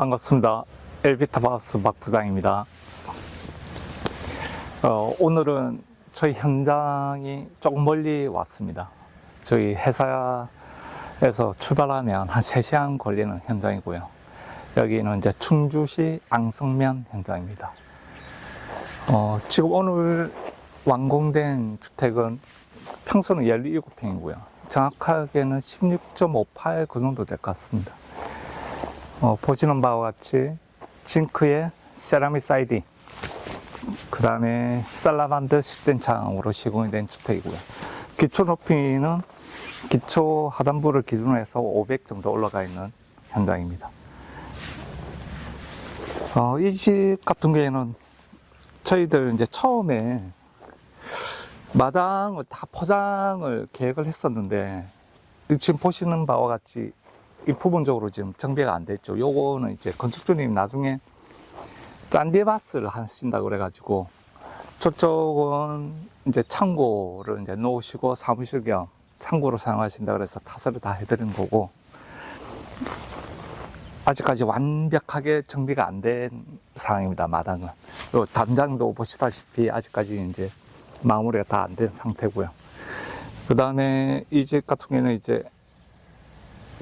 반갑습니다. 엘비타바우스 박 부장입니다. 오늘은 저희 현장이 조금 멀리 왔습니다. 저희 회사에서 출발하면 한 3시간 걸리는 현장이고요. 여기는 이제 충주시 앙성면 현장입니다. 지금 오늘 완공된 주택은 평수는 17평이고요. 정확하게는 16.58 그 정도 될 것 같습니다. 보시는 바와 같이 징크에 세라믹 사이딩, 그 다음에 살라만드 시된 창으로 시공이 된 주택이고요. 기초 높이는 기초 하단부를 기준으로 해서 500 정도 올라가 있는 현장입니다. 이 집 같은 경우에는 저희들 이제 처음에 마당을 다 포장을 계획을 했었는데, 지금 보시는 바와 같이 이 부분적으로 지금 정비가 안 됐죠. 요거는 이제 건축주님이 나중에 짠디바스를 하신다고 그래가지고, 저쪽은 이제 창고를 이제 놓으시고 사무실 겸 창고로 사용하신다 그래서 타설을 다 해드린 거고, 아직까지 완벽하게 정비가 안 된 상황입니다. 마당은. 요 담장도 보시다시피 아직까지 이제 마무리가 다 안 된 상태고요. 그 다음에 이 집 같은 경우에는 이제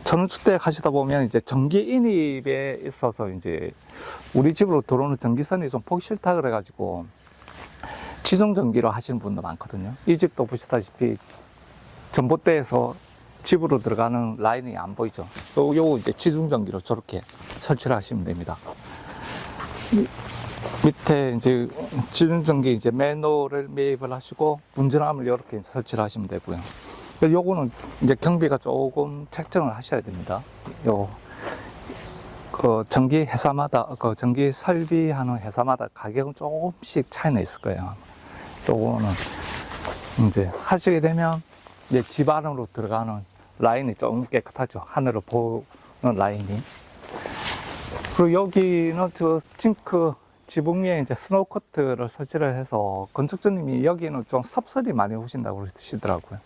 전원주택 하시다 보면 이제 전기 인입에 있어서 이제 우리 집으로 들어오는 전기선이 좀 보기 싫다 그래가지고 지중전기로 하시는 분도 많거든요. 이 집도 보시다시피 전봇대에서 집으로 들어가는 라인이 안 보이죠. 요거 이제 지중전기로 저렇게 설치를 하시면 됩니다. 밑에 이제 지중전기 이제 매너를 매입을 하시고 분전함을 이렇게 설치를 하시면 되고요. 요거는 이제 경비가 조금 책정을 하셔야 됩니다. 전기 회사마다, 전기 설비하는 회사마다 가격은 조금씩 차이는 있을 거예요. 요거는 이제 하시게 되면 이제 집 안으로 들어가는 라인이 좀 깨끗하죠. 하늘을 보는 라인이. 그리고 여기는 저 징크 지붕 위에 이제 스노우 커트를 설치를 해서 건축주님이 여기는 좀 섭설이 많이 오신다고 그러시더라고요.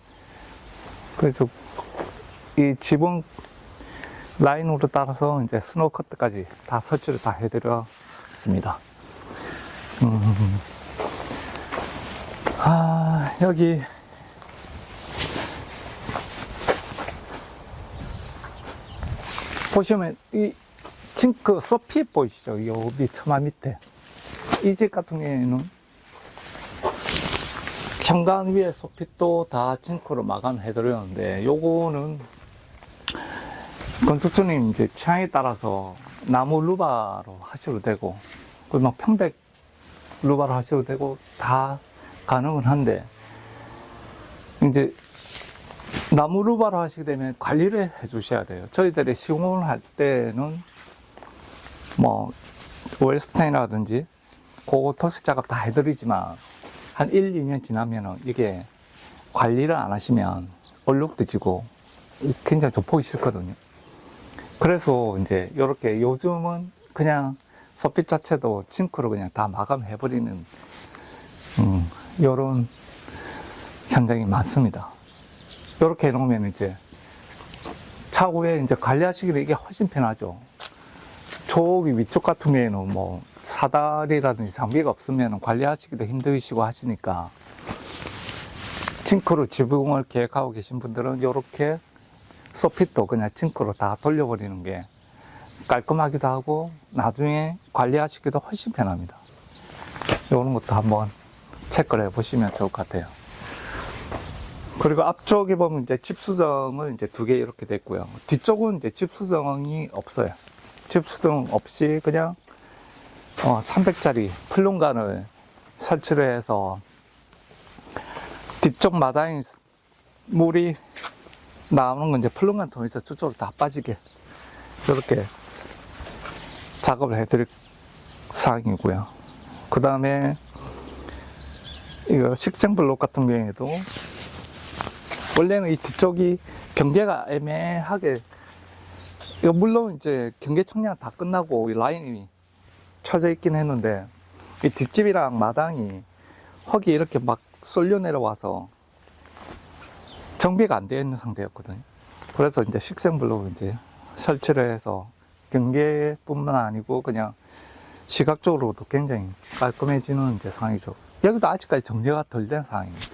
그래서 이 지붕 라인으로 따라서 이제 스노우 커트까지 다 설치를 다 해드렸습니다. 여기 보시면 이 징크 소피 보이시죠? 요 밑 밑에 이 집 같은 경우에는 현관 위에 소핏도 다 징크로 마감해드렸는데, 요거는 건축주님 이제 취향에 따라서 나무 루바로 하셔도 되고, 그리고 막 평백 루바로 하셔도 되고, 다 가능은 한데, 이제 나무 루바로 하시게 되면 관리를 해 주셔야 돼요. 저희들이 시공을 할 때는 뭐, 웰스텐이라든지, 그거 토색 작업 다 해드리지만, 한 1, 2년 지나면은 이게 관리를 안 하시면 얼룩도 지고 굉장히 좀 보기 싫거든요. 그래서 이제 이렇게 요즘은 그냥 소빛 자체도 징크로 그냥 다 마감해버리는 이런 현장이 많습니다. 이렇게 해놓으면 이제 차후에 이제 관리하시기도 이게 훨씬 편하죠. 저기 위쪽 같은 경우에는 뭐 사다리라든지 장비가 없으면 관리하시기도 힘드시고 하시니까, 징크로 지붕을 계획하고 계신 분들은 이렇게 소핏도 그냥 징크로 다 돌려버리는 게 깔끔하기도 하고 나중에 관리하시기도 훨씬 편합니다. 이런 것도 한번 체크를 해보시면 좋을 것 같아요. 그리고 앞쪽에 보면 이제 집 수정을 이제 2개 이렇게 됐고요. 뒤쪽은 이제 집 수정이 없어요. 집 수정 없이 그냥 300짜리 풀농간을 설치를 해서 뒤쪽 마당에 물이 나오는 건 이제 풀농간 통해서 저쪽으로 다 빠지게 이렇게 작업을 해드릴 사항이고요. 그 다음에 이거 식생블록 같은 경우에도 원래는 이 뒤쪽이 경계가 애매하게, 이거 물론 이제 경계 청량 다 끝나고 이 라인이 쳐져 있긴 했는데, 이 뒷집이랑 마당이 흙이 이렇게 막 쏠려 내려와서 정비가 안 되어 있는 상태였거든요. 그래서 이제 식생블록 이제 설치를 해서 경계뿐만 아니고 그냥 시각적으로도 굉장히 깔끔해지는 이제 상황이죠. 여기도 아직까지 정리가 덜 된 상황입니다.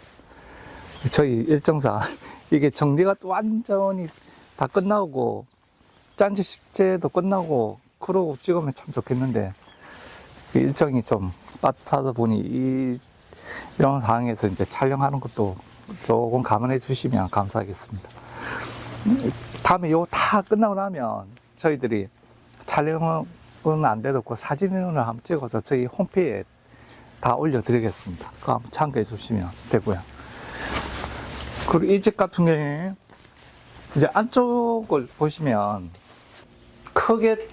저희 일정상 이게 정리가 또 완전히 다 끝나고 짠지 식재도 끝나고 그러고 찍으면 참 좋겠는데 일정이 좀 빠듯하다 보니 이런 상황에서 이제 촬영하는 것도 조금 감안해 주시면 감사하겠습니다. 다음에 이거 다 끝나고 나면 저희들이 촬영은 안 돼도 그 사진을 한번 찍어서 저희 홈페이지에 다 올려드리겠습니다. 그거 한번 참고해 주시면 되고요. 그리고 이 집 같은 경우에 이제 안쪽을 보시면 크게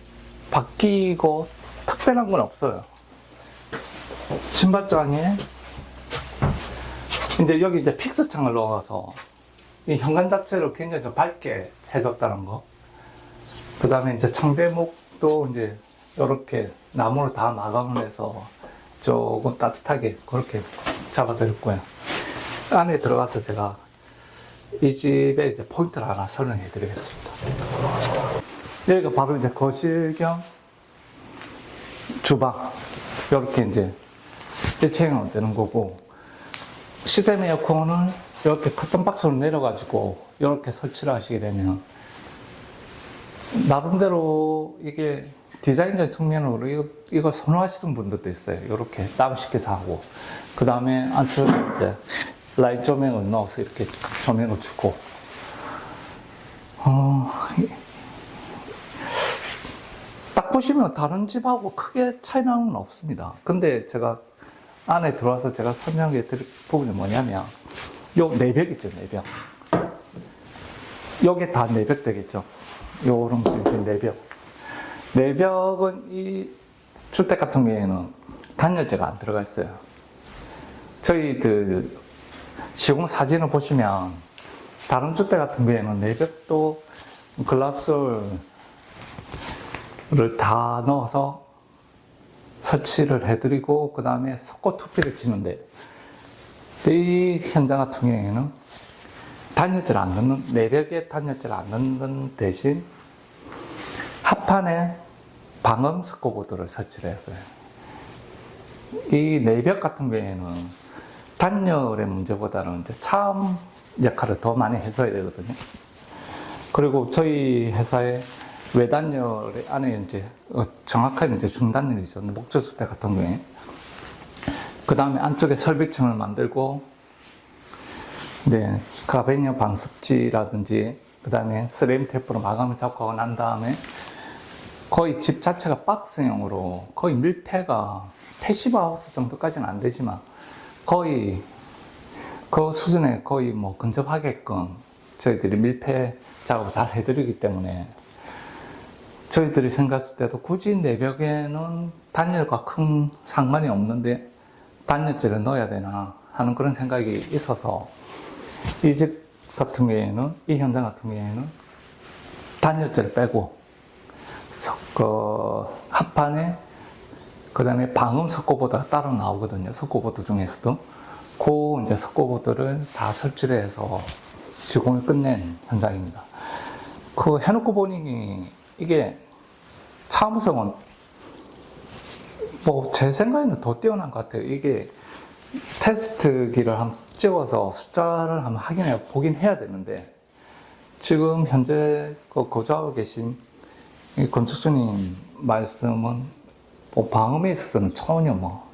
바뀌고 특별한 건 없어요. 신발장에 이제 여기 이제 픽스 창을 넣어서 이 현관 자체를 굉장히 좀 밝게 해줬다는 거. 그 다음에 이제 창대목도 이제 이렇게 나무로 다 마감을 해서 조금 따뜻하게 그렇게 잡아드렸고요. 안에 들어가서 제가 이 집의 이제 포인트를 하나 설명해 드리겠습니다. 여기가 바로 이제 거실 겸 주방. 이렇게 이제 일체형으로 되는 거고, 시스템 에어컨을 이렇게 커튼 박스로 내려가지고 이렇게 설치를 하시게 되면 나름대로 이게 디자인적 측면으로 이걸 선호하시는 분들도 있어요. 이렇게 다운시켜서 하고, 그 다음에 안쪽에 이제 라이트 조명을 넣어서 이렇게 조명을 주고, 딱 보시면 다른 집하고 크게 차이 나는 건 없습니다. 근데 제가 안에 들어와서 제가 설명해 드릴 부분이 뭐냐면, 요 내벽 있죠, 내벽. 요게 다 내벽 되겠죠. 요런 게 내벽. 내벽은 이 주택 같은 경우에는 단열재가 안 들어가 있어요. 저희 시공 사진을 보시면 다른 주택 같은 경우에는 내벽도 글라스를 다 넣어서 설치를 해드리고 그 다음에 석고 투피를 치는데, 이 현장 같은 경우에는 단열재를 안 넣는, 내벽에 단열재를 안 넣는 대신 합판에 방음 석고보드를 설치를 했어요. 이 내벽 같은 경우에는 단열의 문제보다는 이제 차음 역할을 더 많이 해줘야 되거든요. 그리고 저희 회사의 외단열 안에 이제 정확하게 이제 중단열이죠. 목조주택 같은 경우에. 그 다음에 안쪽에 설비층을 만들고, 네, 가베니어 방습지라든지, 그 다음에 스레임 테이프로 마감을 잡고 난 다음에 거의 집 자체가 박스형으로 거의 밀폐가 패시브 하우스 정도까지는 안 되지만 거의 그 수준에 거의 뭐 근접하게끔 저희들이 밀폐 작업을 잘 해드리기 때문에 저희들이 생각했을 때도 굳이 내벽에는 단열과 큰 상관이 없는데 단열재를 넣어야 되나 하는 그런 생각이 있어서 이 집 같은 경우에는, 이 현장 같은 경우에는 단열재를 빼고 합판에 그 다음에 방음 석고보드가 따로 나오거든요. 석고보드 중에서도 그 이제 석고보드를 다 설치를 해서 시공을 끝낸 현장입니다. 그 해놓고 보니 이게 차무성은 뭐 제 생각에는 더 뛰어난 것 같아요. 이게 테스트기를 한번 찍어서 숫자를 한번 확인해 보긴 해야 되는데, 지금 현재 거주하고 계신 이 건축주님 말씀은 뭐 방음에 있어서는 전혀 뭐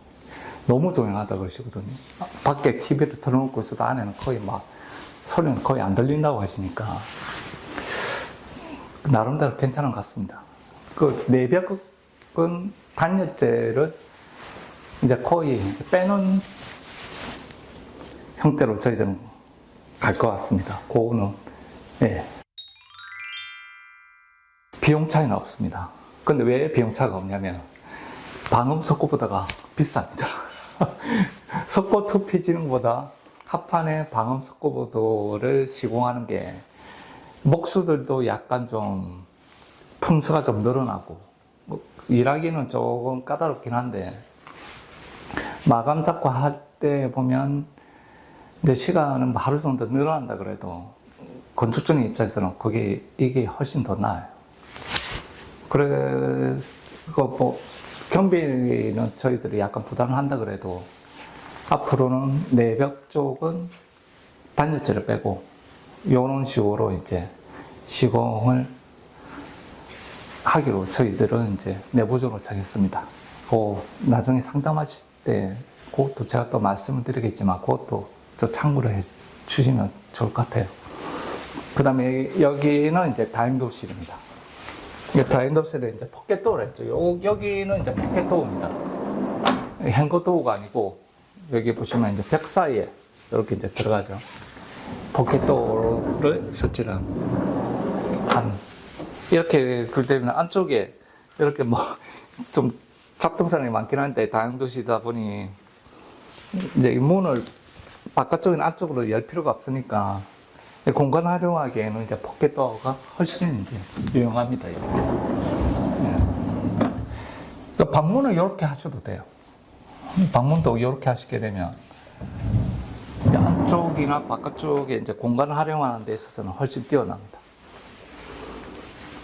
너무 조용하다 그러시거든요. 밖에 TV를 틀어놓고 있어도 안에는 거의 막 소리는 거의 안 들린다고 하시니까 나름대로 괜찮은 것 같습니다. 그 내벽은 단열재를 이제 거의 이제 빼놓은 형태로 저희들은 갈 것 같습니다. 그거는, 예. 비용 차이는 없습니다. 근데 왜 비용 차이가 없냐면, 방음 석고보드가 비쌉니다. 석고 투피 지능보다 합판에 방음 석고보드를 시공하는 게 목수들도 약간 좀 품수가 좀 늘어나고, 일하기는 조금 까다롭긴 한데, 마감 잡고 할 때 보면 이제 시간은 하루 정도 늘어난다 그래도 건축주님 입장에서는 이게 훨씬 더 나아요. 그래, 뭐, 경비는 저희들이 약간 부담을 한다 그래도, 앞으로는 내벽 쪽은 단열재를 빼고, 이런 식으로 이제 시공을 하기로 저희들은 이제 내부적으로 정했습니다. 나중에 상담하실 때, 그것도 제가 또 말씀을 드리겠지만, 그것도 저 참고를 해 주시면 좋을 것 같아요. 그 다음에 여기는 이제 다용도실입니다. 다용도실에 이제 포켓도어를 했죠. 여기는 이제 포켓도어입니다. 행거도어가 아니고, 여기 보시면 이제 벽 사이에 이렇게 이제 들어가죠. 포켓도어를 설치를 이렇게 굴되면 안쪽에 이렇게 뭐 좀 잡동사항이 많긴 한데 다용도시다 보니 이제 이 문을 바깥쪽이나 안쪽으로 열 필요가 없으니까 공간 활용하기에는 이제 포켓도어가 훨씬 이제 유용합니다. 이렇게. 네. 방문을 이렇게 하셔도 돼요. 방문도 이렇게 하시게 되면 이제 안쪽이나 바깥쪽에 이제 공간을 활용하는 데 있어서는 훨씬 뛰어납니다.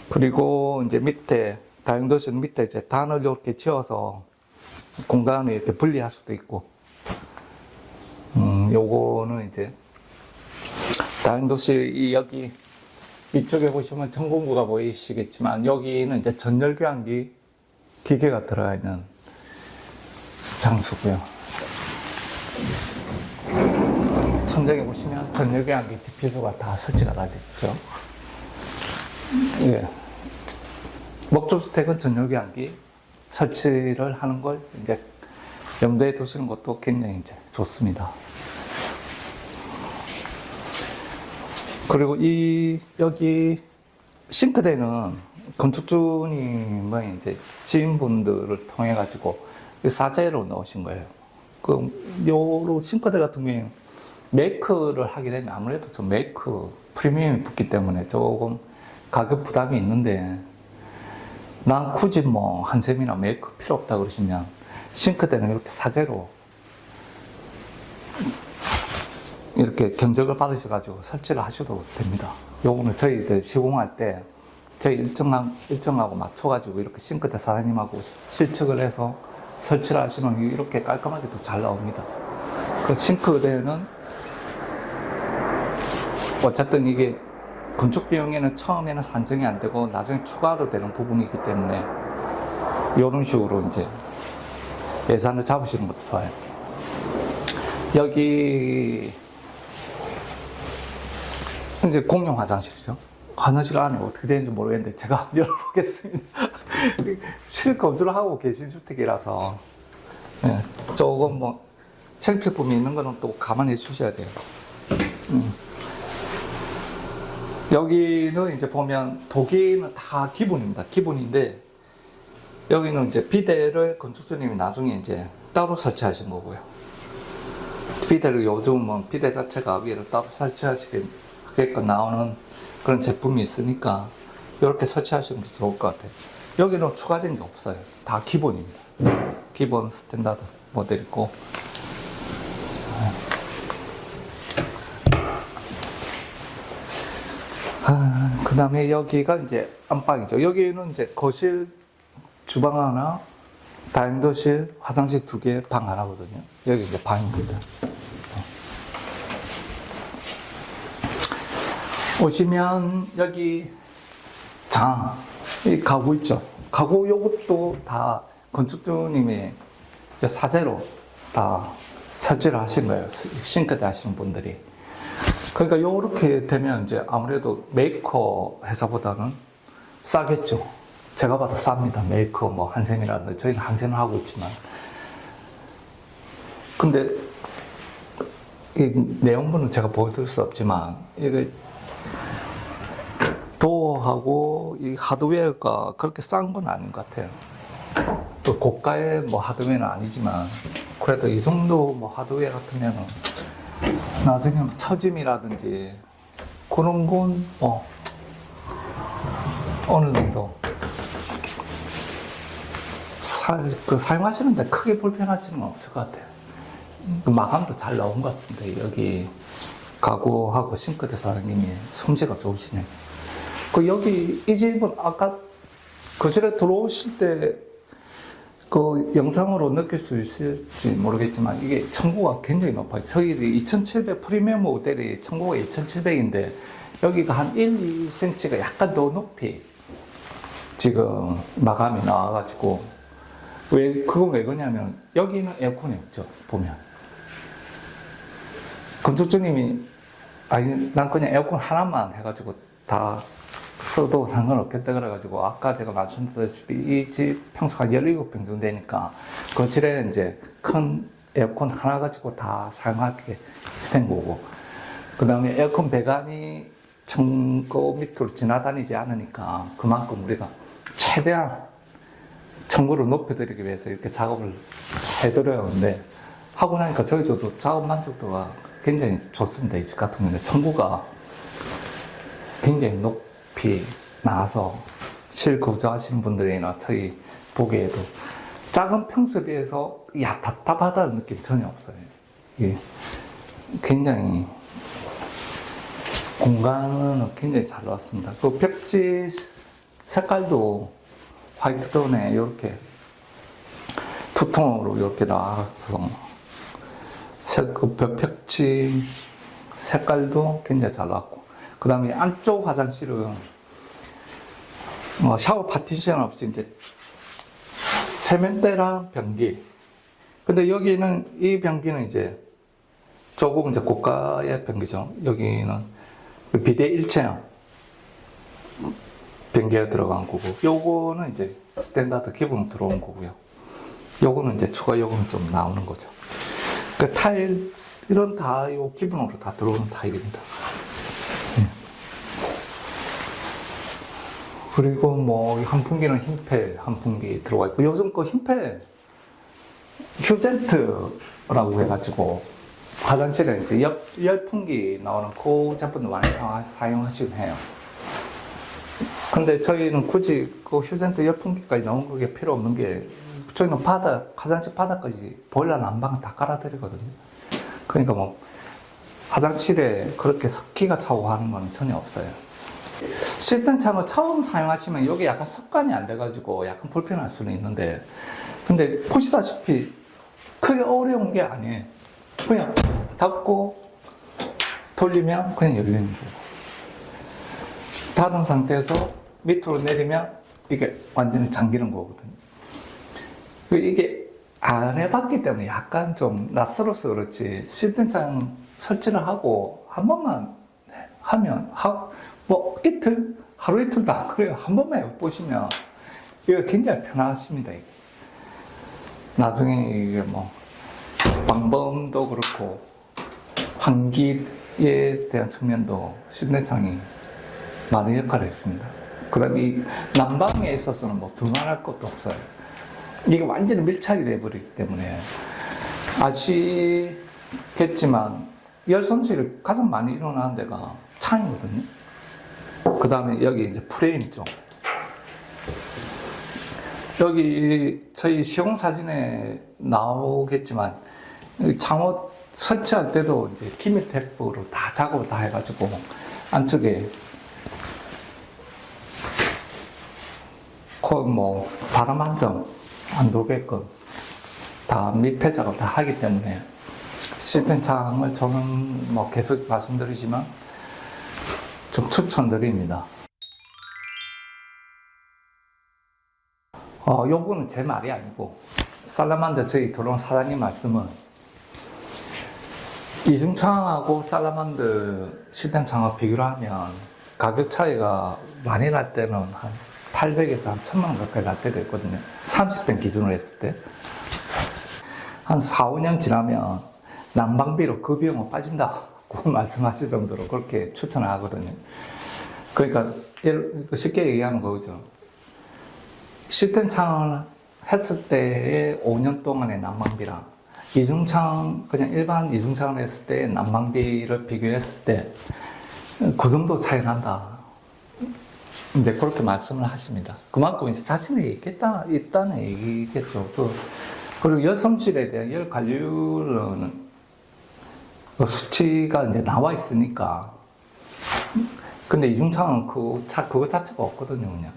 그리고 이제 밑에 다용도실 밑에 이제 단을 이렇게 지어서 공간을 이렇게 분리할 수도 있고, 요거는 이제 다용도실 여기 이쪽에 보시면 전공구가 보이시겠지만 여기는 이제 전열교환기 기계가 들어가 있는 장소고요. 천장에 보시면 전열교환기 디퓨저가 다 설치가 다 됐죠. 예. 목조주택은 전열교환기 설치를 하는 걸 이제 염두에 두시는 것도 굉장히 이제 좋습니다. 그리고 여기 싱크대는 건축주님의 이제 지인분들을 통해 가지고 사제로 넣으신 거예요. 요로 싱크대 같은 경우에는 메이크를 하게 되면 아무래도 좀 메이크 프리미엄이 붙기 때문에 조금 가격 부담이 있는데, 난 굳이 뭐 한샘이나 메이크 필요 없다 그러시면 싱크대는 이렇게 사제로 이렇게 견적을 받으셔가지고 설치를 하셔도 됩니다. 요거는 저희들 시공할 때 저희 일정하고 맞춰가지고 이렇게 싱크대 사장님하고 실측을 해서 설치를 하시면 이렇게 깔끔하게도 잘 나옵니다. 그 싱크대는 어쨌든 이게 건축 비용에는 처음에는 산정이 안 되고 나중에 추가로 되는 부분이기 때문에 이런 식으로 이제 예산을 잡으시는 것도 좋아요. 여기 이제 공용 화장실이죠. 화장실 안에 어떻게 되는지 모르겠는데 제가 한번 열어보겠습니다. 실내 건조를 하고 계신 주택이라서 네, 조금 뭐 생필품이 있는 거는 또 감안해 주셔야 돼요. 여기는 이제 보면 도기는 다 기본입니다. 기본인데 여기는 이제 비데를 건축주님이 나중에 이제 따로 설치하신 거고요. 비데를 요즘은 비데 자체가 위로 따로 설치하시게끔 나오는 그런 제품이 있으니까 이렇게 설치하시면 좋을 것 같아요. 여기는 추가된 게 없어요. 다 기본입니다. 기본 스탠다드 모델이고. 그 다음에 여기가 이제 안방이죠. 여기는 이제 거실, 주방 하나, 다용도실, 화장실 2개, 방 하나거든요. 여기 이제 방입니다. 오시면 여기 이 가구 있죠. 가구 요것도 다 건축주님이 이제 사제로 다 설치를 하신 거예요. 싱크대 하시는 분들이. 그러니까 요렇게 되면 이제 아무래도 메이커 회사보다는 싸겠죠. 제가 봐도 쌉니다. 메이커 뭐 한샘이라든지 저희는 한샘을 하고 있지만. 근데 이 내용물은 제가 보여드릴 수 없지만 이게 도어하고 이 하드웨어가 그렇게 싼 건 아닌 것 같아요. 또 고가의 뭐 하드웨어는 아니지만 그래도 이 정도 뭐 하드웨어 같으면은 나중에 처짐이라든지 그런 건 뭐 어느 정도 사용하시는데 크게 불편하시는 건 없을 것 같아요. 마감도 잘 나온 것 같습니다. 여기 가구하고 싱크대 사장님이 솜씨가 좋으시네요. 여기 이 집은 아까 거실에 들어오실 때 그 영상으로 느낄 수 있을지 모르겠지만 이게 청구가 굉장히 높아요. 저희 2700 프리미엄 모델이 청구가 2700인데 여기가 한 1, 2cm가 약간 더 높이 지금 마감이 나와가지고 그건 왜 그러냐면 여기는 에어컨이 없죠. 보면 건축주님이 아니 난 그냥 에어컨 하나만 해가지고 다 써도 상관없겠다 그래가지고 아까 제가 말씀드렸다시피 이 집 평수가 17평 정도 되니까 거실에 이제 큰 에어컨 하나 가지고 다 사용하게 된 거고, 그 다음에 에어컨 배관이 청구 밑으로 지나다니지 않으니까 그만큼 우리가 최대한 청구를 높여드리기 위해서 이렇게 작업을 해드려야 하는데, 하고 나니까 저희도 작업 만족도가 굉장히 좋습니다. 이 집 같은 경우는 청구가 굉장히 높이 나와서 실거주하시는 분들이나 저희 보기에도 작은 평수에 비해서 답답하다는 느낌 전혀 없어요. 이게 굉장히 공간은 굉장히 잘 나왔습니다. 그 벽지 색깔도 화이트톤에 이렇게 투톤으로 이렇게 나와서 그 벽지 색깔도 굉장히 잘 나왔고, 그 다음에 안쪽 화장실은 샤워 파티션 없이 이제 세면대랑 변기. 근데 여기는 이 변기는 이제 조금 이제 고가의 변기죠. 여기는 비대 일체형 변기가 들어간 거고, 요거는 이제 스탠다드 기본으로 들어온 거고요. 요거는 이제 추가 요금이 좀 나오는 거죠. 그 타일, 이런 다 요 기본으로 다 들어오는 타일입니다. 그리고 뭐 환풍기는 흰펠 환풍기 들어가 있고, 요즘 그 흰펠 휴젠트라고 해가지고 화장실에 이제 열풍기 나오는 그 제품도 많이 사용하시곤 해요. 근데 저희는 굳이 그 휴젠트 열풍기까지 나온 게 필요 없는 게, 저희는 화장실 바닥까지 보일러 난방 다 깔아드리거든요. 그러니까 뭐 화장실에 그렇게 습기가 차고 하는 건 전혀 없어요. 시스템 창을 처음 사용하시면 여기 약간 습관이 안 돼가지고 약간 불편할 수는 있는데, 근데 보시다시피 크게 어려운 게 아니에요. 그냥 닫고 돌리면 그냥 열리는 거고, 닫은 상태에서 밑으로 내리면 이게 완전히 잠기는 거거든요. 이게 안 해봤기 때문에 약간 좀 낯설어서 그렇지, 시스템 창 설치를 하고 한 번만 하면 뭐 이틀, 하루 이틀도 안 그래요. 한 번만 해보시면 이거 굉장히 편하십니다. 이게. 나중에 이게 뭐 방범도 그렇고 환기에 대한 측면도 시스템창이 많은 역할을 했습니다. 그 다음에 이 난방에 있어서는 뭐 두말할 것도 없어요. 이게 완전히 밀착이 돼버리기 때문에, 아시겠지만 열 손실이 가장 많이 일어나는 데가 창이거든요. 그 다음에 여기 이제 프레임 쪽, 여기 저희 시공 사진에 나오겠지만 창호 설치할 때도 이제 기밀 테이프로 다 작업을 다 해가지고 안쪽에 뭐 바람 한 점 안 돌게끔 다密폐 작업 다 하기 때문에 시스템 창을 저는 뭐 계속 말씀드리지만 좀 추천드립니다. 요거는 제 말이 아니고 살라만드 저희 들어온 사장님 말씀은, 이중창하고 살라만드 시스템 창하고 비교를 하면 가격 차이가 많이 날 때는 한 800에서 한 1000만 원 가까이 날 때도 있거든요. 30평 기준으로 했을 때. 한 4, 5년 지나면 난방비로 그 비용은 빠진다고 말씀하실 정도로 그렇게 추천을 하거든요. 그러니까 쉽게 얘기하는 거죠. 시스템 창을 했을 때의 5년 동안의 난방비랑 이중창, 그냥 일반 이중창을 했을 때의 난방비를 비교했을 때 그 정도 차이 난다. 이제 그렇게 말씀을 하십니다. 그만큼 이제 자신이 있다는 얘기겠죠. 그리고 열 손실에 대한 열 관리율은 그 수치가 이제 나와 있으니까. 근데 이중창은 그거 자체가 없거든요, 그냥.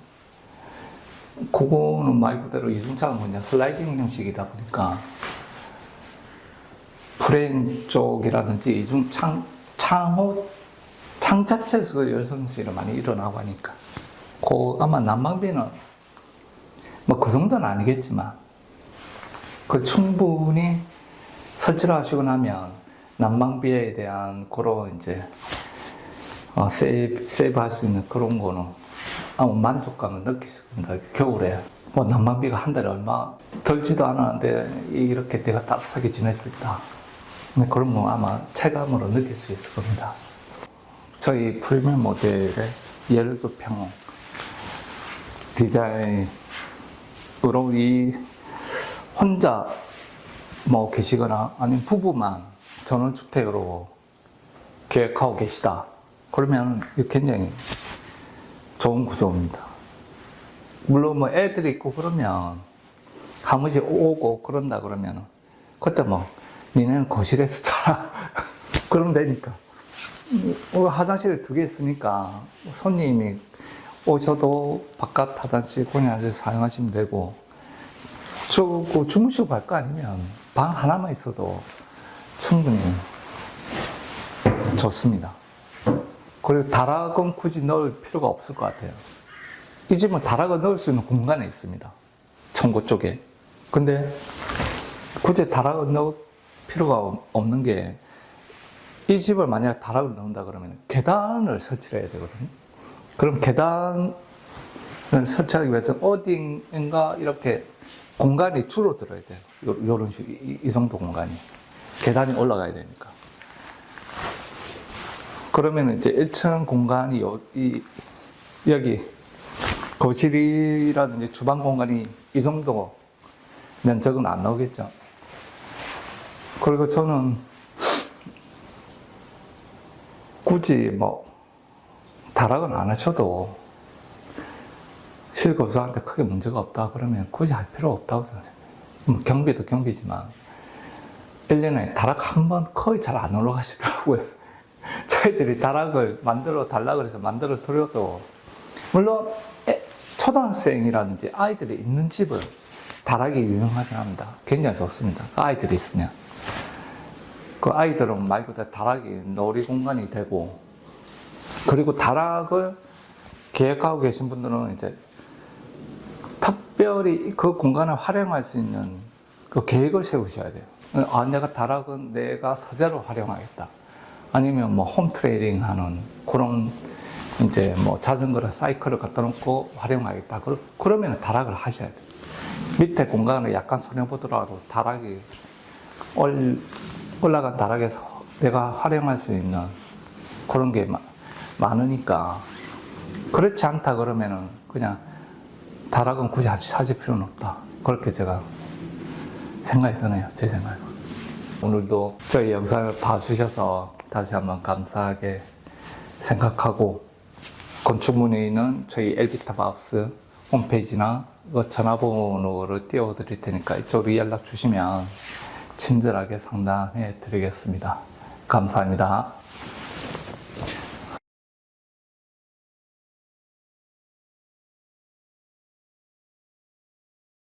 그거는 말 그대로 이중창은 그냥 슬라이딩 형식이다 보니까 프레임 쪽이라든지 이중창, 창 자체에서 열선실이 많이 일어나고 하니까 아마 난방비는 뭐 그 정도는 아니겠지만 그 충분히 설치를 하시고 나면 난방비에 대한 그런 이제 세이브 할 수 있는 그런 거는 아무 만족감을 느낄 수 있습니다. 겨울에 뭐 난방비가 한 달에 얼마 들지도 않았는데 이렇게 내가 따뜻하게 지낼 수 있다. 그런 거 아마 체감으로 느낄 수 있을 겁니다. 저희 프리미엄 모델의 12평 디자인으로 이 혼자 뭐 계시거나 아니면 부부만 전원주택으로 계획하고 계시다. 그러면 굉장히 좋은 구조입니다. 물론 뭐 애들이 있고 그러면 한 번씩 오고 그런다 그러면 그때 뭐 니네는 거실에서 자라 그러면 되니까 화장실을 2개 있으니까 손님이 오셔도 바깥 화장실 그냥 사용하시면 되고 주무시고 갈 거 아니면 방 하나만 있어도 충분히 좋습니다. 그리고 다락은 굳이 넣을 필요가 없을 것 같아요. 이 집은 다락을 넣을 수 있는 공간이 있습니다. 청구 쪽에. 근데 굳이 다락을 넣을 필요가 없는 게 이 집을 만약 다락을 넣는다 그러면 계단을 설치를 해야 되거든요. 그럼 계단을 설치하기 위해서 어딘가 이렇게 공간이 줄어들어야 돼요. 요런 식, 이 정도 공간이. 계단이 올라가야 되니까. 그러면 이제 1층 공간이 여기 거실이라든지 주방 공간이 이 정도 면적은 안 나오겠죠. 그리고 저는 굳이 뭐 다락은 안 하셔도 실거주한테 크게 문제가 없다 그러면 굳이 할 필요 없다고 생각해요. 뭐 경비도 경비지만 1년에 다락 한 번 거의 잘 안 올라가시더라고요. 저희들이 다락을 만들어 달라 그래서 만들어 드려도 물론 초등학생이라든지 아이들이 있는 집은 다락이 유용하긴 합니다. 굉장히 좋습니다. 아이들이 있으면 그 아이들은 말 그대로 다락이 놀이 공간이 되고 그리고 다락을 계획하고 계신 분들은 이제 특별히 그 공간을 활용할 수 있는 그 계획을 세우셔야 돼요. 내가 다락은 내가 서재로 활용하겠다. 아니면 뭐 홈트레이닝 하는 그런 이제 뭐 자전거나 사이클을 갖다 놓고 활용하겠다. 그러면 다락을 하셔야 돼요. 밑에 공간을 약간 손해보더라도 다락이 올라간 다락에서 내가 활용할 수 있는 그런 게 많으니까 그렇지 않다 그러면은 그냥 다락은 굳이 찾을 필요는 없다. 그렇게 제가 생각이 드네요. 제 생각은. 오늘도 저희 영상을 봐주셔서 다시 한번 감사하게 생각하고 건축 문의는 저희 엘비타바우스 홈페이지나 전화번호를 띄워드릴 테니까 이쪽으로 연락 주시면 친절하게 상담해 드리겠습니다. 감사합니다.